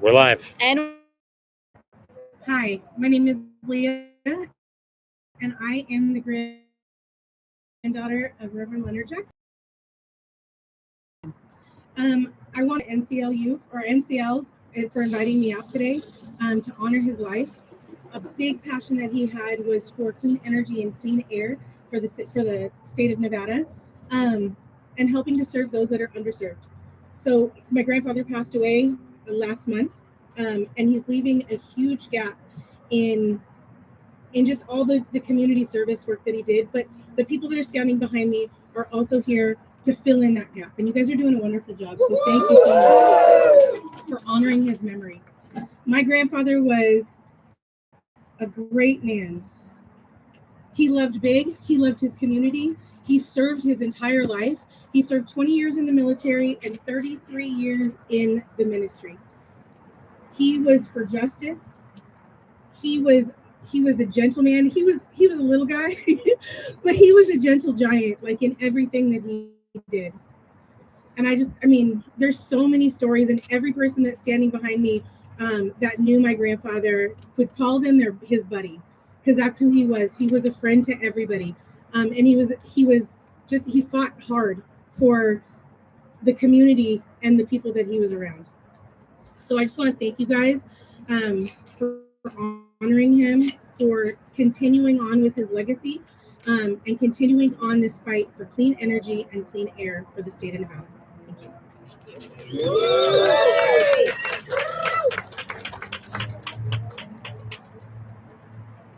We're live. And hi, my name is Leah, and I am the granddaughter of Reverend Leonard Jackson. I want to NCL Youth or NCL for inviting me out today to honor his life. A big passion that he had was for clean energy and clean air for the state of Nevada, and helping to serve those that are underserved. So my grandfather passed away last month, and he's leaving a huge gap in just all the community service work that he did. But the people that are standing behind me are also here to fill in that gap. And you guys are doing a wonderful job. So thank you so much for honoring his memory. My grandfather was a great man. He loved big. He loved his community. He served his entire life. He served 20 years in the military and 33 years in the ministry. He was for justice. He was a gentleman. He was a little guy, but he was a gentle giant, like in everything that he did. And there's so many stories, and every person that's standing behind me that knew my grandfather would call them his buddy, because that's who he was. He was a friend to everybody, and he fought hard for the community and the people that he was around. So I just want to thank you guys for honoring him, for continuing on with his legacy, and continuing on this fight for clean energy and clean air for the state of Nevada. Thank you.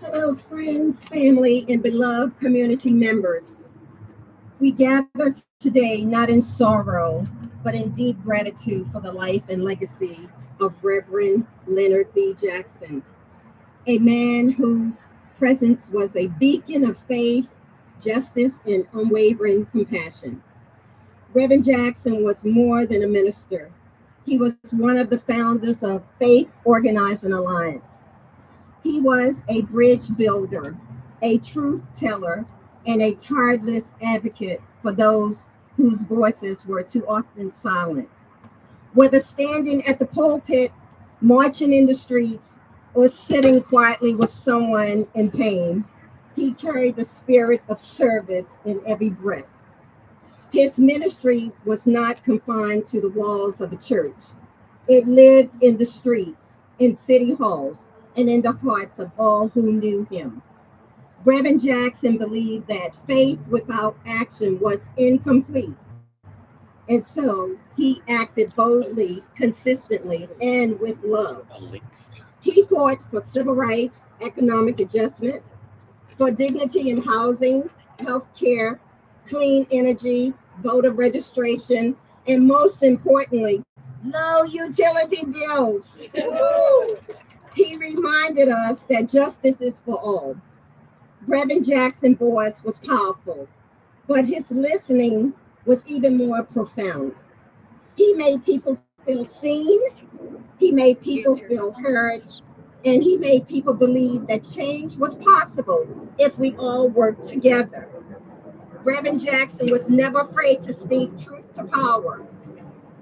Hello, friends, family, and beloved community members. We gather today not in sorrow, but in deep gratitude for the life and legacy of Reverend Leonard B. Jackson, a man whose presence was a beacon of faith, justice, and unwavering compassion. Reverend Jackson was more than a minister. He was one of the founders of Faith Organizing Alliance. He was a bridge builder, a truth teller, and a tireless advocate for those whose voices were too often silent. Whether standing at the pulpit, marching in the streets, or sitting quietly with someone in pain, he carried the spirit of service in every breath. His ministry was not confined to the walls of a church. It lived in the streets, in city halls, and in the hearts of all who knew him. Reverend Jackson believed that faith without action was incomplete. And so he acted boldly, consistently, and with love. He fought for civil rights, economic adjustment, for dignity in housing, health care, clean energy, voter registration, and most importantly, low utility bills. He reminded us that justice is for all. Reverend Jackson's voice was powerful, but his listening was even more profound. He made people feel seen, he made people feel heard, and he made people believe that change was possible if we all worked together. Reverend Jackson was never afraid to speak truth to power,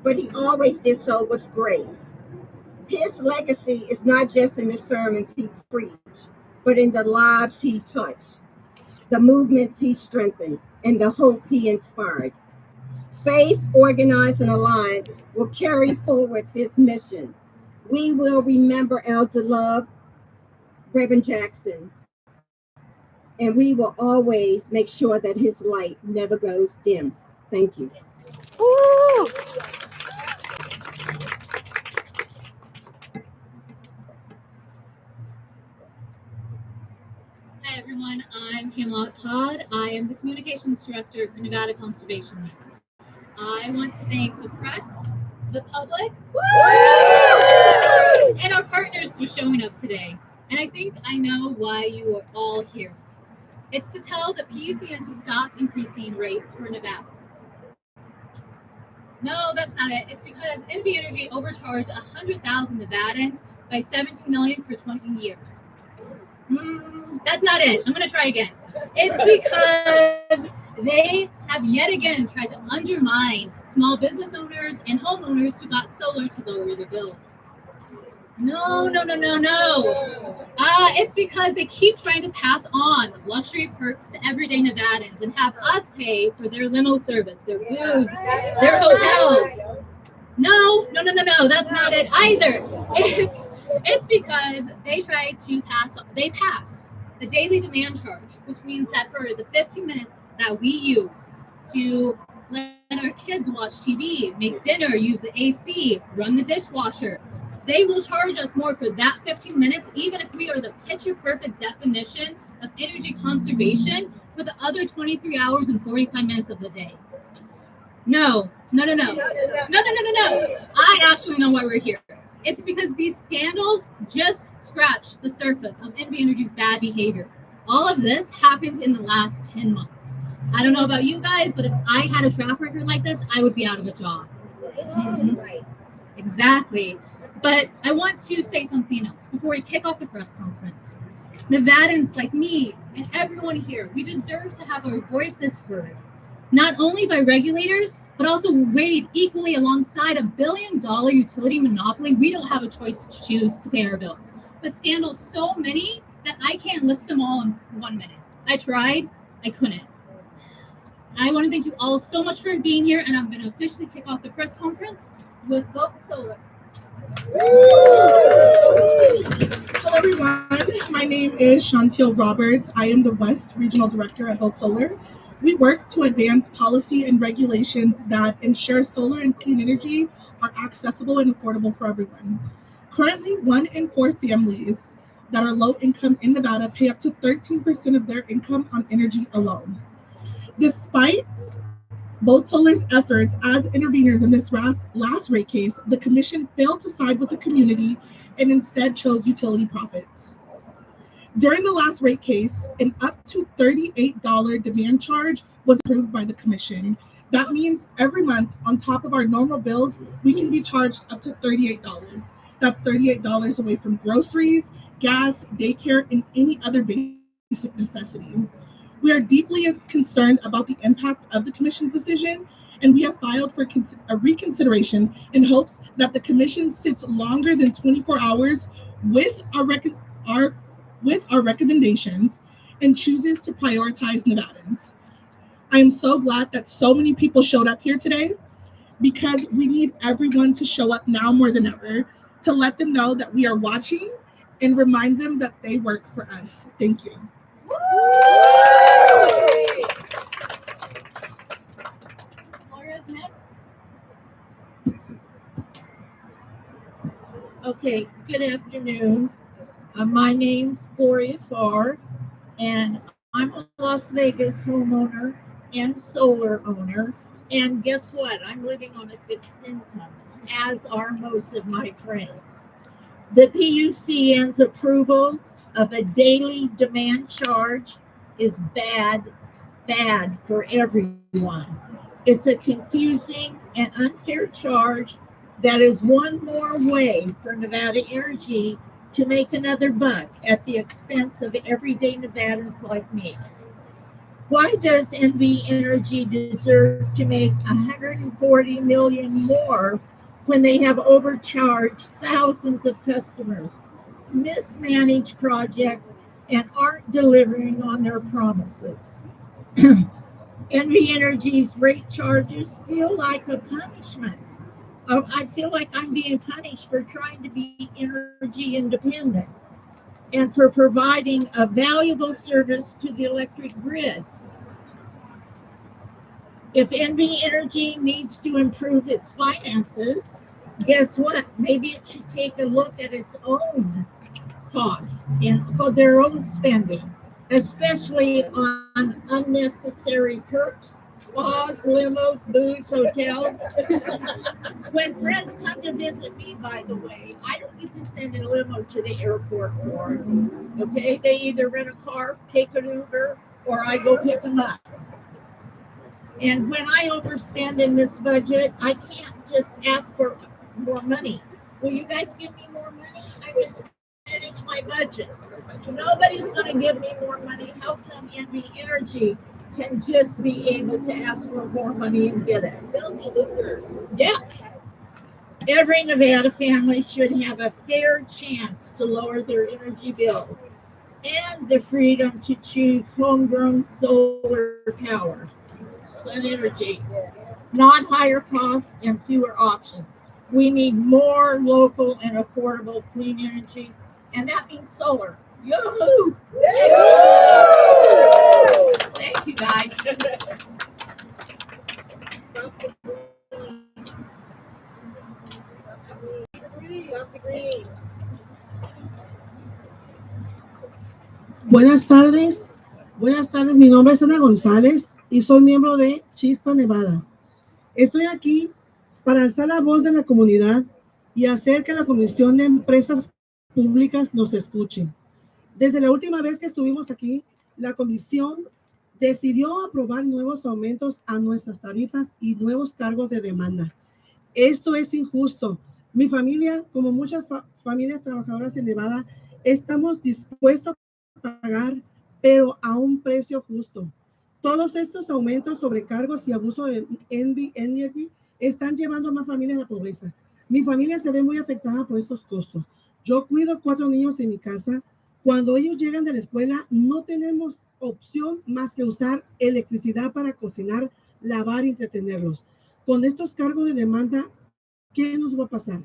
but he always did so with grace. His legacy is not just in the sermons he preached, but in the lives he touched, the movements he strengthened, and the hope he inspired. Faith Organizing Alliance will carry forward his mission. We will remember Elder Love, Reverend Jackson, and we will always make sure that his light never goes dim. Thank you. Woo! Hi everyone, I'm Camelot Todd. I am the Communications Director for Nevada Conservation League. I want to thank the press, the public, and our partners for showing up today. And I think I know why you are all here. It's to tell the PUCN to stop increasing rates for Nevadans. No, that's not it. It's because NV Energy overcharged 100,000 Nevadans by $17 million for 20 years. That's not it. I'm going to try again. It's because they have yet again tried to undermine small business owners and homeowners who got solar to lower their bills. No. It's because they keep trying to pass on luxury perks to everyday Nevadans and have us pay for their limo service, their booze, their hotels. No, that's not it either. It's because they passed the daily demand charge, which means that for the 15 minutes that we use to let our kids watch TV, make dinner, use the AC, run the dishwasher, they will charge us more for that 15 minutes, even if we are the picture perfect definition of energy conservation for the other 23 hours and 45 minutes of the day. No. I actually know why we're here. It's because these scandals just scratch the surface of NV Energy's bad behavior. All of this happened in the last 10 months. I don't know about you guys, but if I had a track record like this, I would be out of a job. Right. Exactly. But I want to say something else before we kick off the press conference. Nevadans like me and everyone here, we deserve to have our voices heard, not only by regulators, but also weighed equally alongside a billion-dollar utility monopoly. We don't have a choice to choose to pay our bills. But scandals so many that I can't list them all in 1 minute. I tried, I couldn't. I want to thank you all so much for being here, and I'm going to officially kick off the press conference with Vote Solar. Hello, everyone. My name is Chantel Roberts. I am the West Regional Director at Vote Solar. We work to advance policy and regulations that ensure solar and clean energy are accessible and affordable for everyone. Currently, 1 in 4 families that are low income in Nevada pay up to 13% of their income on energy alone. Despite Vote Solar's efforts as interveners in this last rate case, the commission failed to side with the community and instead chose utility profits. During the last rate case, an up to $38 demand charge was approved by the commission. That means every month, on top of our normal bills, we can be charged up to $38. That's $38 away from groceries, gas, daycare, and any other basic necessity. We are deeply concerned about the impact of the commission's decision, and we have filed for a reconsideration in hopes that the commission sits longer than 24 hours with our recommendations and chooses to prioritize Nevadans. I am so glad that so many people showed up here today, because we need everyone to show up now more than ever to let them know that we are watching and remind them that they work for us. Thank you. Laura's next. Okay, good afternoon. My name's Gloria Farr, and I'm a Las Vegas homeowner and solar owner. And guess what? I'm living on a fixed income, as are most of my friends. The PUCN's approval of a daily demand charge is bad for everyone. It's a confusing and unfair charge that is one more way for Nevada Energy to make another buck at the expense of everyday Nevadans like me. Why does NV Energy deserve to make $140 million more when they have overcharged thousands of customers, mismanaged projects, and aren't delivering on their promises? NV Energy's rate charges feel like a punishment. I feel like I'm being punished for trying to be energy independent and for providing a valuable service to the electric grid. If NV Energy needs to improve its finances, guess what? Maybe it should take a look at its own costs and for their own spending, especially on unnecessary perks, spas, limos, booze, hotels. When friends come to visit me, by the way, I don't get to send a limo to the airport for them. Okay, they either rent a car, take an Uber, or I go pick them up. And when I overspend in this budget, I can't just ask for more money. Will you guys give me more money? I mismanage my budget. Nobody's going to give me more money. How come NV Energy can just be able to ask for more money and get it? Yeah. Every Nevada family should have a fair chance to lower their energy bills and the freedom to choose homegrown solar power, sun energy, not higher costs and fewer options. We need more local and affordable clean energy, and that means solar. Yoo-hoo! Thank you, guys. Buenas tardes, mi nombre es Ana González y soy miembro de Chispa Nevada. Estoy aquí para alzar la voz de la comunidad y hacer que la Comisión de Empresas Públicas nos escuche. Desde la última vez que estuvimos aquí, la Comisión decidió aprobar nuevos aumentos a nuestras tarifas y nuevos cargos de demanda. Esto es injusto. Mi familia, como muchas familias trabajadoras en Nevada, estamos dispuestos a pagar, pero a un precio justo. Todos estos aumentos, sobrecargos y abuso de NV Energy están llevando a más familias a la pobreza. Mi familia se ve muy afectada por estos costos. Yo cuido 4 niños en mi casa. Cuando ellos llegan de la escuela, no tenemos opción más que usar electricidad para cocinar, lavar y entretenerlos. Con estos cargos de demanda, ¿qué nos va a pasar?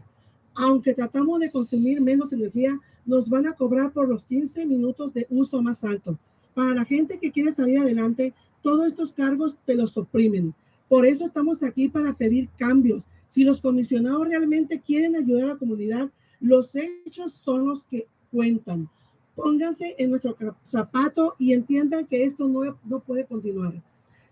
Aunque tratamos de consumir menos energía, nos van a cobrar por los 15 minutos de uso más alto. Para la gente que quiere salir adelante, todos estos cargos te los oprimen. Por eso estamos aquí para pedir cambios. Si los comisionados realmente quieren ayudar a la comunidad, los hechos son los que cuentan. Pónganse en nuestro zapato y entiendan que esto no puede continuar.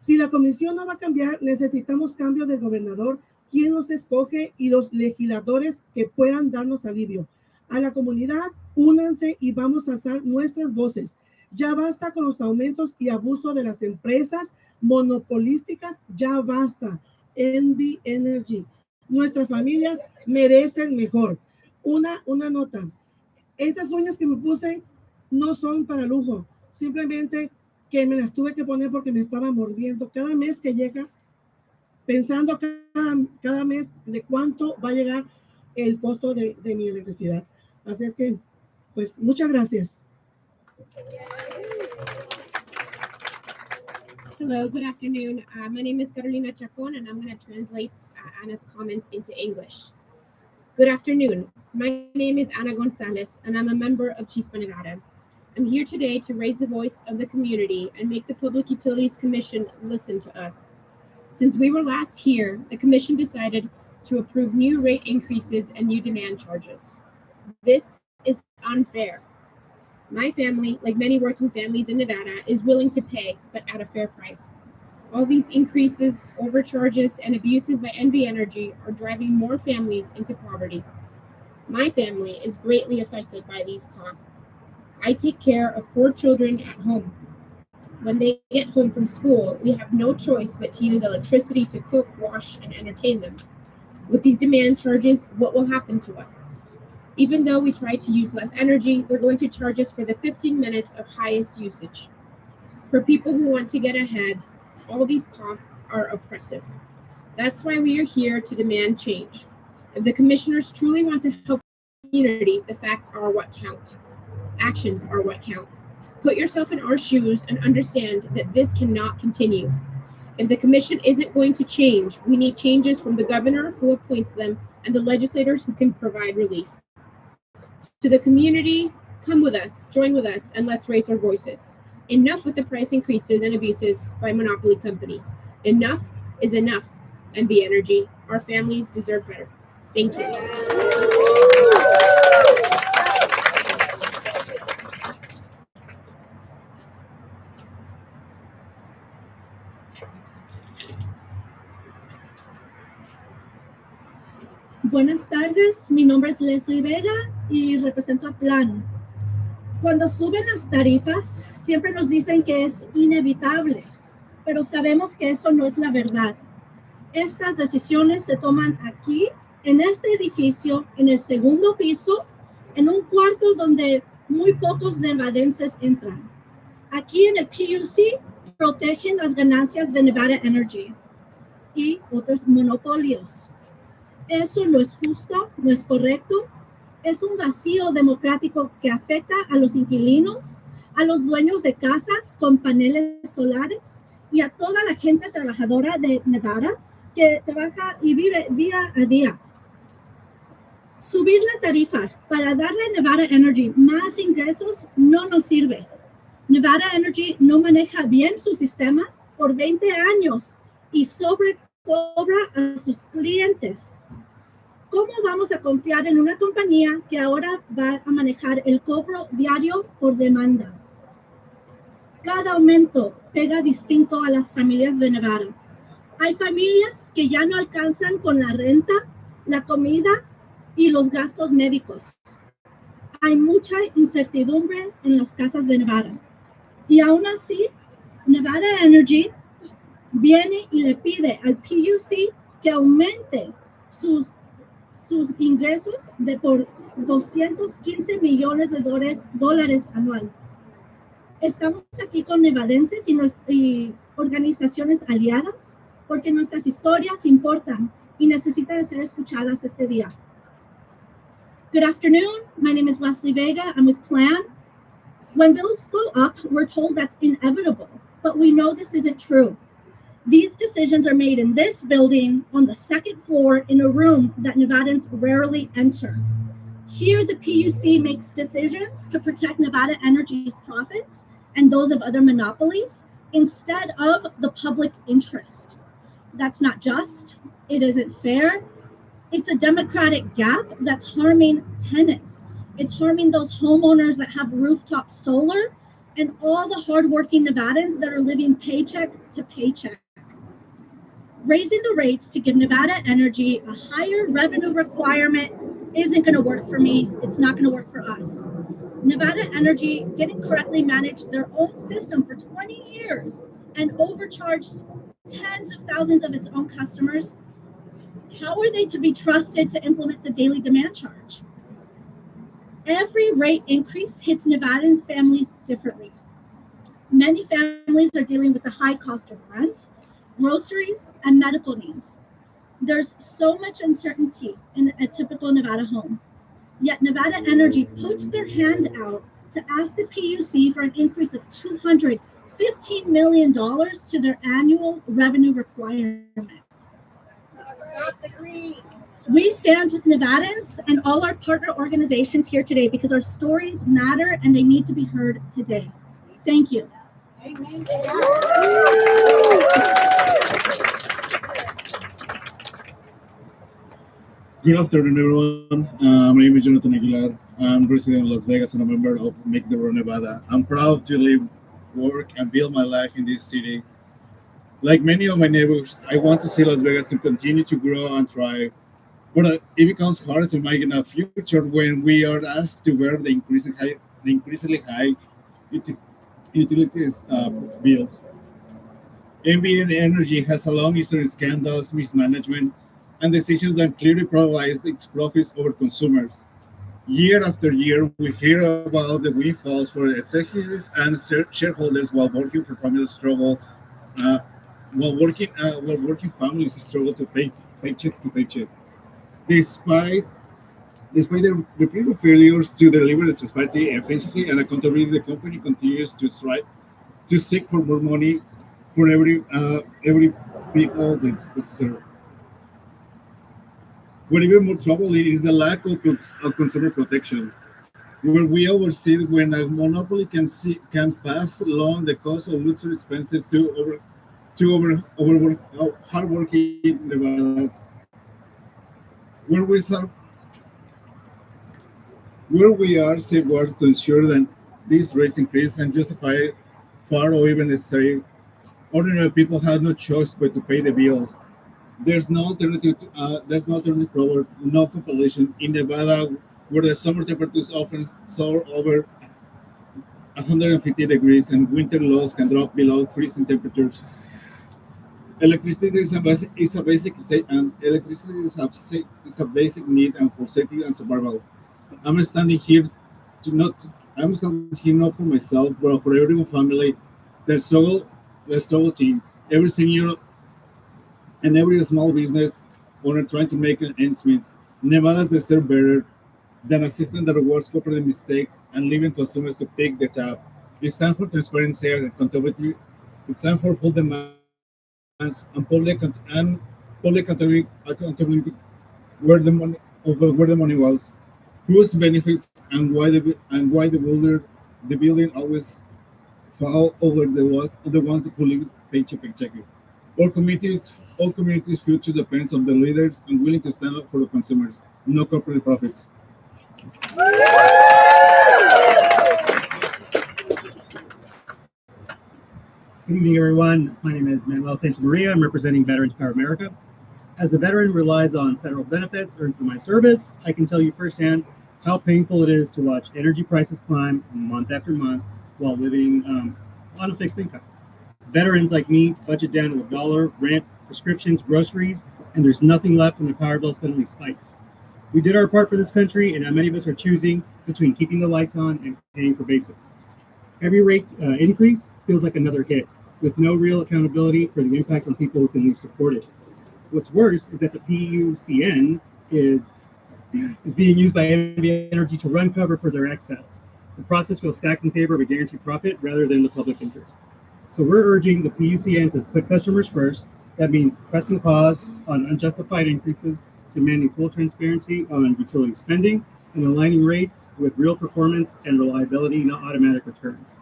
Si la comisión no va a cambiar, necesitamos cambios de gobernador, quien nos escoge y los legisladores que puedan darnos alivio. A la comunidad, únanse y vamos a alzar nuestras voces. Ya basta con los aumentos y abuso de las empresas monopolísticas, ya basta. NV Energy. Nuestras familias merecen mejor. Una nota. Estas uñas que me puse no son para lujo, simplemente que me las tuve que poner porque me estaba mordiendo. Cada mes que llega, pensando cada mes de cuánto va a llegar el costo de mi electricidad. Así es que, pues, muchas gracias. Hello, good afternoon. My name is Carolina Chacon, and I'm going to translate Anna's comments into English. Good afternoon. My name is Ana Gonzalez, and I'm a member of Chispa Nevada. I'm here today to raise the voice of the community and make the Public Utilities Commission listen to us. Since we were last here, the Commission decided to approve new rate increases and new demand charges. This is unfair. My family, like many working families in Nevada, is willing to pay, but at a fair price. All these increases, overcharges, and abuses by NV Energy are driving more families into poverty. My family is greatly affected by these costs. I take care of 4 children at home. When they get home from school, we have no choice but to use electricity to cook, wash, and entertain them. With these demand charges, what will happen to us? Even though we try to use less energy, they're going to charge us for the 15 minutes of highest usage. For people who want to get ahead, all these costs are oppressive. That's why we are here to demand change. If the commissioners truly want to help the community, the facts are what count. Actions are what count. Put yourself in our shoes and understand that this cannot continue. If the commission isn't going to change, we need changes from the governor who appoints them and the legislators who can provide relief. To the community, come with us, join with us, and let's raise our voices. Enough with the price increases and abuses by monopoly companies. Enough is enough. NV Energy, our families deserve better. Thank you. Buenas tardes, mi nombre es Leslie Vega y represento a Plan. Cuando suben las tarifas, siempre nos dicen que es inevitable, pero sabemos que eso no es la verdad. Estas decisiones se toman aquí, en este edificio, en el segundo piso, en un cuarto donde muy pocos nevadenses entran. Aquí en el PUC protegen las ganancias de Nevada Energy y otros monopolios. Eso no es justo, no es correcto. Es un vacío democrático que afecta a los inquilinos, a los dueños de casas con paneles solares y a toda la gente trabajadora de Nevada que trabaja y vive día a día. Subir la tarifa para darle a Nevada Energy más ingresos no nos sirve. Nevada Energy no maneja bien su sistema por 20 años y sobrecobra a sus clientes. ¿Cómo vamos a confiar en una compañía que ahora va a manejar el cobro diario por demanda? Cada aumento pega distinto a las familias de Nevada. Hay familias que ya no alcanzan con la renta, la comida y los gastos médicos. Hay mucha incertidumbre en las casas de Nevada. Y aún así, Nevada Energy viene y le pide al PUC que aumente sus ingresos por 215 millones de dólares anual. Estamos aquí con nevadenses y organizaciones aliadas porque nuestras historias importan y necesitan ser escuchadas este día. Good afternoon. My name is Leslie Vega. I'm with PLAN. When bills go up, we're told that's inevitable, but we know this isn't true. These decisions are made in this building on the second floor in a room that Nevadans rarely enter. Here, the PUC makes decisions to protect Nevada Energy's profits and those of other monopolies instead of the public interest. That's not just, it isn't fair. It's a democratic gap that's harming tenants. It's harming those homeowners that have rooftop solar and all the hardworking Nevadans that are living paycheck to paycheck. Raising the rates to give Nevada Energy a higher revenue requirement isn't going to work for me. It's not going to work for us. Nevada Energy didn't correctly manage their own system for 20 years and overcharged tens of thousands of its own customers. How are they to be trusted to implement the daily demand charge? Every rate increase hits Nevadans families differently. Many families are dealing with the high cost of rent, groceries, and medical needs. There's so much uncertainty in a typical Nevada home. Yet Nevada Energy puts their hand out to ask the PUC for an increase of $215 million to their annual revenue requirement. Stop the greed. We stand with Nevadans and all our partner organizations here today because our stories matter and they need to be heard today. Thank you. Amen. Good afternoon, everyone. My name is Jonathan Aguilar. I'm resident of Las Vegas and a member of Make the World Nevada. I'm proud to live, work, and build my life in this city. Like many of my neighbors, I want to see Las Vegas to continue to grow and thrive. But it becomes hard to imagine a future when we are asked to bear the increasingly high utilities bills. NBN Energy has a long history of scandals, mismanagement, and decisions that clearly prioritize its profits over consumers. Year after year, we hear about the windfalls for executives and shareholders while working for families struggle, while working families struggle to pay paycheck to paycheck. Despite Despite the repeated failures to deliver the transparency, efficiency, and accountability, the company continues to strive to seek for more money for every people that it serves. What even more troubling is the lack of consumer protection, where we oversee when a monopoly can pass along the cost of luxury expenses to hardworking Nevadans, where we serve, where we are safeguards to ensure that these rates increase and justify far or even necessary. Ordinary people have no choice but to pay the bills. There's no alternative power, no compilation in Nevada, where the summer temperatures often soar over 150 degrees and winter lows can drop below freezing temperatures. Electricity is a basic need and for safety and survival. I'm standing here to not I'm always here not for myself, but for every family, their struggle team, every senior and every small business owner trying to make an ends meet. Nevada's deserve better than a system that rewards corporate mistakes and leaving consumers to pick the tab. It's time for transparency and accountability. It's time for full demands and public accountability where the money was, whose benefits, and why the building always fall over the ones who live paycheck to paycheck. All communities' future depends on the leaders and willing to stand up for the consumers, no corporate profits. Good evening, everyone. My name is Manuel Santa Maria. I'm representing Veterans Power America. As a veteran who relies on federal benefits earned through my service, I can tell you firsthand how painful it is to watch energy prices climb month after month while living on a fixed income. Veterans like me budget down to $1, rent, prescriptions, groceries, and there's nothing left when the power bill suddenly spikes. We did our part for this country, and now many of us are choosing between keeping the lights on and paying for basics. Every rate increase feels like another hit, with no real accountability for the impact on people who can least afford it. What's worse is that the PUCN is being used by NV Energy to run cover for their excess. The process feels stacked in favor of a guaranteed profit rather than the public interest. So we're urging the PUCN to put customers first. That means pressing pause on unjustified increases, demanding full transparency on utility spending, and aligning rates with real performance and reliability, not automatic returns.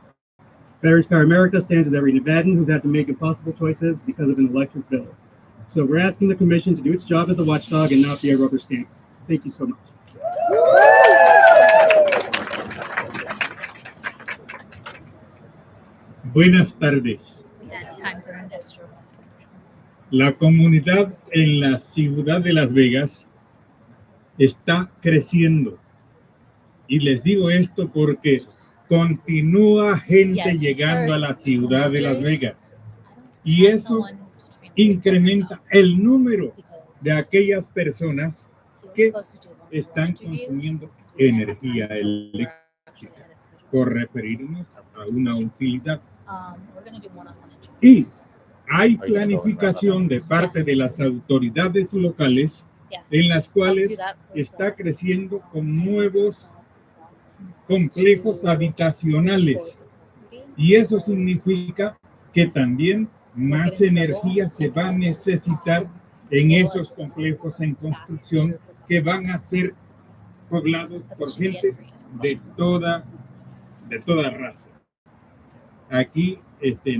Veterans Power America stands with every Nevadan who's had to make impossible choices because of an electric bill. So we're asking the Commission to do its job as a watchdog and not be a rubber stamp. Thank you so much. Buenas tardes. La comunidad en la ciudad de Las Vegas está creciendo. Y les digo esto porque continúa gente llegando a la ciudad de Las Vegas. Y eso incrementa el número de aquellas personas que están consumiendo energía eléctrica, por referirnos a una utilidad. Y hay planificación de parte de las autoridades locales en las cuales está creciendo con nuevos complejos habitacionales. Y eso significa que también más energía se va a necesitar en esos complejos en construcción que van a ser poblados por gente de toda raza. Aquí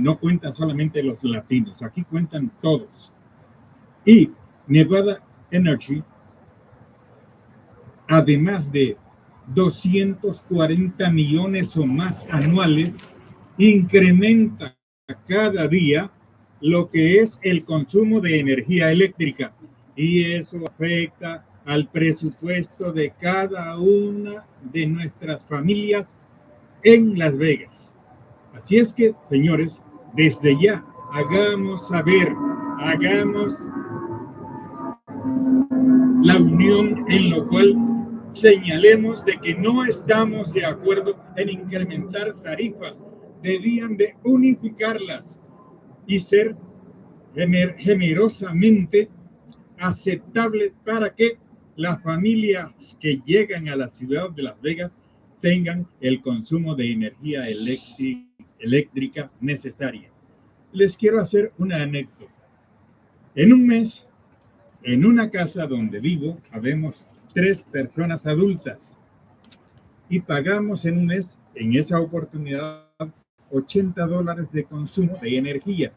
no cuentan solamente los latinos, aquí cuentan todos. Y Nevada Energy, además de 240 millones o más anuales, incrementa cada día lo que es el consumo de energía eléctrica, y eso afecta al presupuesto de cada una de nuestras familias en Las Vegas. Así es que, señores, desde ya hagamos la unión en lo cual señalemos de que no estamos de acuerdo en incrementar tarifas, debían de unificarlas y ser generosamente aceptables para que las familias que llegan a la ciudad de Las Vegas tengan el consumo de energía eléctrica necesaria. Les quiero hacer una anécdota. En un mes, en una casa donde vivo, habemos 3 personas adultas y pagamos en un mes, en esa oportunidad, $80 de consumo de energía.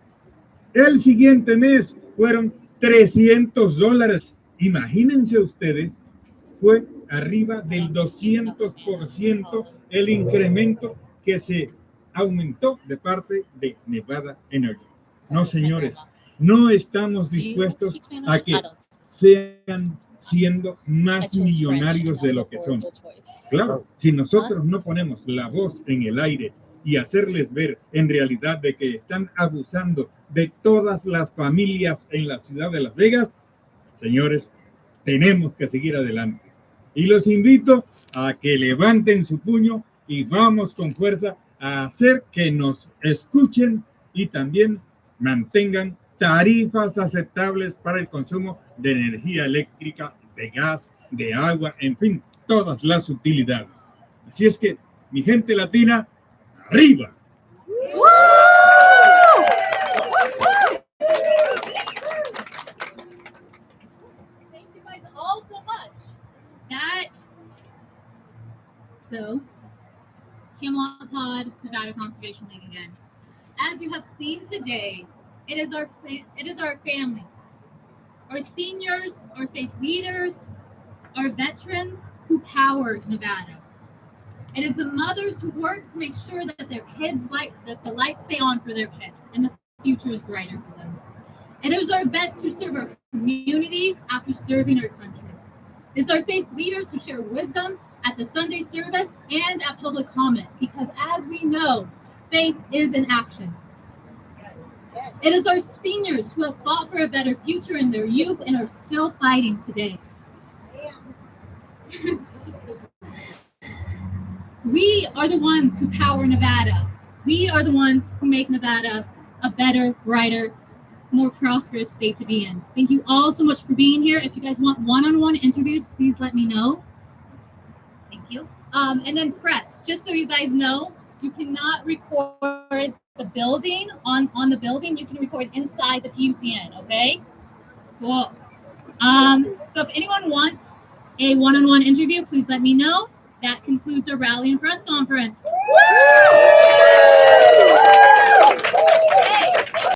El siguiente mes fueron $300. Imagínense ustedes, fue arriba del 200% el incremento que se aumentó de parte de Nevada Energy. No, señores, no estamos dispuestos a que sean siendo más millonarios de lo que son. Claro, si nosotros no ponemos la voz en el aire y hacerles ver en realidad de que están abusando de todas las familias en la ciudad de Las Vegas, señores, tenemos que seguir adelante. Y los invito a que levanten su puño y vamos con fuerza a hacer que nos escuchen y también mantengan tarifas aceptables para el consumo de energía eléctrica, de gas, de agua, en fin, todas las utilidades. Así es que, mi gente latina, ¡arriba! Thank you guys all so much. So, Camelot Todd, Nevada Conservation League again. As you have seen today, it is our families, our seniors, our faith leaders, our veterans who power Nevada. It is the mothers who work to make sure that their kids that the lights stay on for their kids and the future is brighter for them. It is our vets who serve our community after serving our country. It's our faith leaders who share wisdom at the Sunday service and at public comment, because as we know, faith is in action. It is our seniors who have fought for a better future in their youth and are still fighting today. We are the ones who power Nevada. We are the ones who make Nevada a better, brighter, more prosperous state to be in. Thank you all so much for being here. If you guys want one-on-one interviews, please let me know. Thank you. And then press, just so you guys know, you cannot record the building on the building. You can record inside the PUCN, okay? Cool. So if anyone wants a one-on-one interview, please let me know. That concludes our rally and press conference.